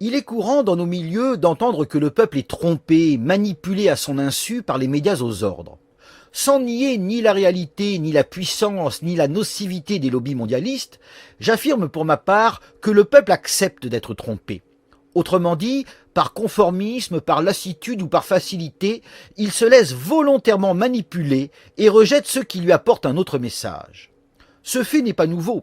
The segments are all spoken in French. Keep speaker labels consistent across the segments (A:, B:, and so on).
A: Il est courant dans nos milieux d'entendre que le peuple est trompé, manipulé à son insu par les médias aux ordres. Sans nier ni la réalité, ni la puissance, ni la nocivité des lobbies mondialistes, j'affirme pour ma part que le peuple accepte d'être trompé. Autrement dit, par conformisme, par lassitude ou par facilité, il se laisse volontairement manipuler et rejette ceux qui lui apportent un autre message. Ce fait n'est pas nouveau.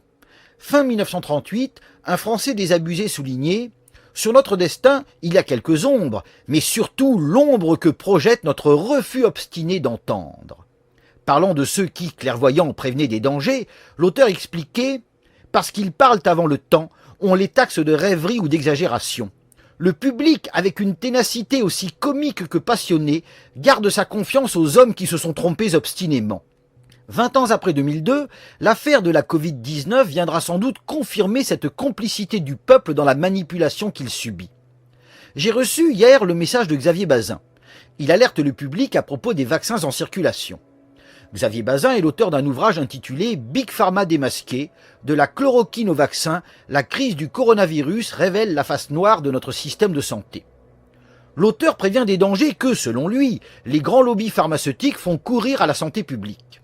A: Fin 1938, un Français désabusé soulignait « Sur notre destin, il y a quelques ombres, mais surtout l'ombre que projette notre refus obstiné d'entendre. » Parlant de ceux qui, clairvoyants, prévenaient des dangers, l'auteur expliquait « Parce qu'ils parlent avant le temps, on les taxe de rêverie ou d'exagération. Le public, avec une ténacité aussi comique que passionnée, garde sa confiance aux hommes qui se sont trompés obstinément. » 20 ans après 2002, l'affaire de la Covid-19 viendra sans doute confirmer cette complicité du peuple dans la manipulation qu'il subit. J'ai reçu hier le message de Xavier Bazin. Il alerte le public à propos des vaccins en circulation. Xavier Bazin est l'auteur d'un ouvrage intitulé « Big Pharma démasqué, de la chloroquine au vaccin, la crise du coronavirus révèle la face noire de notre système de santé ». L'auteur prévient des dangers que, selon lui, les grands lobbies pharmaceutiques font courir à la santé publique.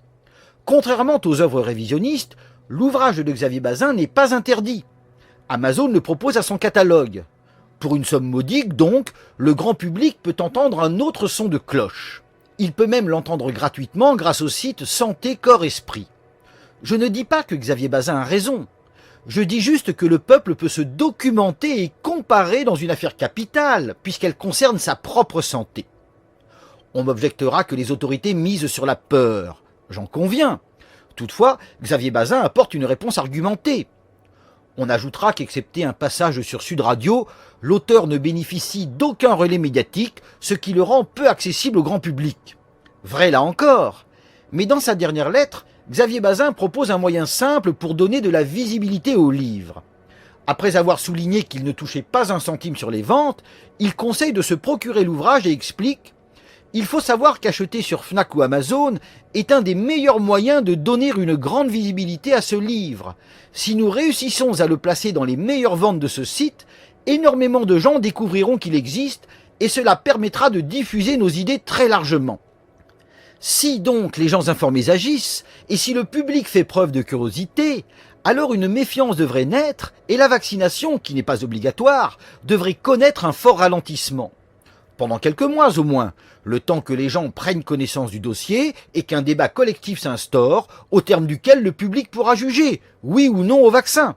A: Contrairement aux œuvres révisionnistes, l'ouvrage de Xavier Bazin n'est pas interdit. Amazon le propose à son catalogue. Pour une somme modique, donc, le grand public peut entendre un autre son de cloche. Il peut même l'entendre gratuitement grâce au site Santé Corps Esprit. Je ne dis pas que Xavier Bazin a raison. Je dis juste que le peuple peut se documenter et comparer dans une affaire capitale, puisqu'elle concerne sa propre santé. On m'objectera que les autorités misent sur la peur. J'en conviens. Toutefois, Xavier Bazin apporte une réponse argumentée. On ajoutera qu'excepté un passage sur Sud Radio, l'auteur ne bénéficie d'aucun relais médiatique, ce qui le rend peu accessible au grand public. Vrai là encore. Mais dans sa dernière lettre, Xavier Bazin propose un moyen simple pour donner de la visibilité au livre. Après avoir souligné qu'il ne touchait pas un centime sur les ventes, il conseille de se procurer l'ouvrage et explique « Il faut savoir qu'acheter sur Fnac ou Amazon est un des meilleurs moyens de donner une grande visibilité à ce livre. Si nous réussissons à le placer dans les meilleures ventes de ce site, énormément de gens découvriront qu'il existe et cela permettra de diffuser nos idées très largement. Si donc les gens informés agissent, et si le public fait preuve de curiosité, alors une méfiance devrait naître et la vaccination, qui n'est pas obligatoire, devrait connaître un fort ralentissement. Pendant quelques mois au moins, le temps que les gens prennent connaissance du dossier et qu'un débat collectif s'instaure, au terme duquel le public pourra juger, oui ou non au vaccin.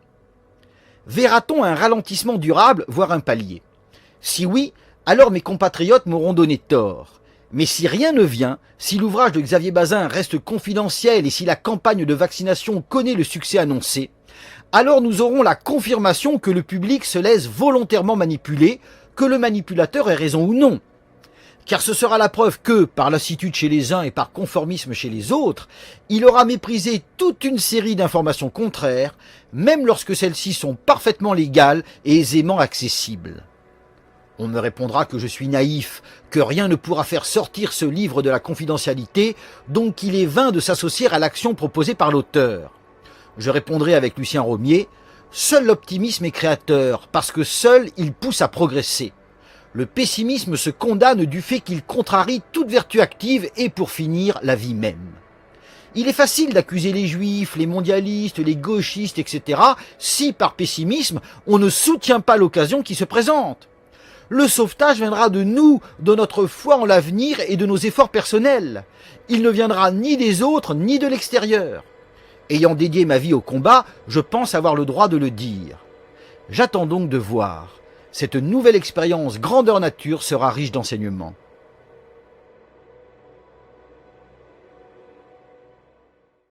A: Verra-t-on un ralentissement durable, voire un palier? Si oui, alors mes compatriotes m'auront donné tort. Mais si rien ne vient, si l'ouvrage de Xavier Bazin reste confidentiel et si la campagne de vaccination connaît le succès annoncé, alors nous aurons la confirmation que le public se laisse volontairement manipuler, que le manipulateur ait raison ou non. Car ce sera la preuve que, par lassitude chez les uns et par conformisme chez les autres, il aura méprisé toute une série d'informations contraires, même lorsque celles-ci sont parfaitement légales et aisément accessibles. On me répondra que je suis naïf, que rien ne pourra faire sortir ce livre de la confidentialité, donc qu'il est vain de s'associer à l'action proposée par l'auteur. Je répondrai avec Lucien Romier, « Seul l'optimisme est créateur, parce que seul il pousse à progresser. Le pessimisme se condamne du fait qu'il contrarie toute vertu active et, pour finir, la vie même. » Il est facile d'accuser les juifs, les mondialistes, les gauchistes, etc., si, par pessimisme, on ne soutient pas l'occasion qui se présente. Le sauvetage viendra de nous, de notre foi en l'avenir et de nos efforts personnels. Il ne viendra ni des autres, ni de l'extérieur. Ayant dédié ma vie au combat, je pense avoir le droit de le dire. J'attends donc de voir. Cette nouvelle expérience grandeur nature sera riche d'enseignements.